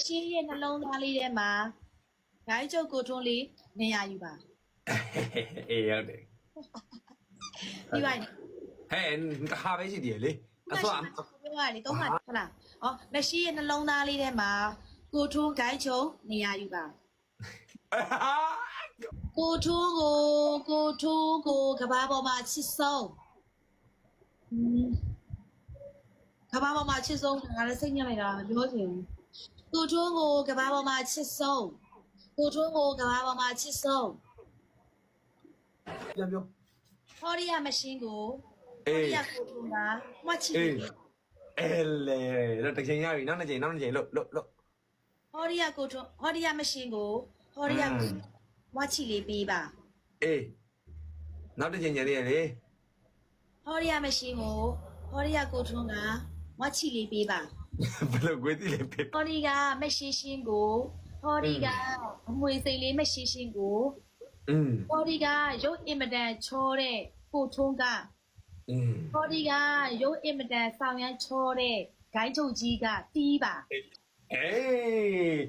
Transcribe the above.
ရှင်းရဲ့နှလုံးသားလေးထဲမှာဂိုင်းချုပ်ကိုထွန်းလေးနေရာယူပါ အေးဟုတ်တယ် ပြီးပါနေ ဟဲ့တခါပဲရှိသေးတယ်လေအစော ပြောရလေသုံးပါဟုတ်လားဟောလက်ရှိရဲ့နှလုံးသားလေးထဲမှာကိုထွန်းဂိုင်းချုပ်နေရာယူပါကိုထွန်းကိုကဘာပေါ်မှာချစ်ဆုံးကဘာပေါ်မှာချစ်ဆုံးငါလည်းစိတ်ညစ်လိုက်တာပြောချင်ကိုထွန်းကိုကဘာပေါ်မှာချစ်ဆုံးကိုထွန်းကိုကဘာပေါ်မှာချစ်ဆုံး ပြန်ပြော ဟောရီယာမရှင်းကို အေး ဟောရီယာကိုထွန်းကမှတ်ချစ် အေး တယ် အဲလေတော့တစ်ချိန်ရပြီနောက်တစ်ချိန်လို့ ဟောရီယာကိုထွန်းဟောရီယာမရှင်းကိုဟောရီယာကိုမှတ်ချစ်လေးပေးပါ အေးနောက်တစ်ချိန်ညနေရလေ ဟောရီယာမရှင်းကိုဟောရီယာကိုထွန်းကမှတ်ချစ်လေးပေးပါ ဘယ်လိုကွေးတိလေးပေး ဟောရီကမရှင်းရှင်းကိုဟောရီကအမွေစိတ်လေးမရှင်းရှင်းကို ဟောရီကရုပ်အင်မတန်ချောတဲ့ကိုထွန်းကဟောရီကရုပ်အင်မတန်ဆောင်ရမ်းချောတဲ့ဂိုင်းချုပ်ကြီးကတီးပါ အေး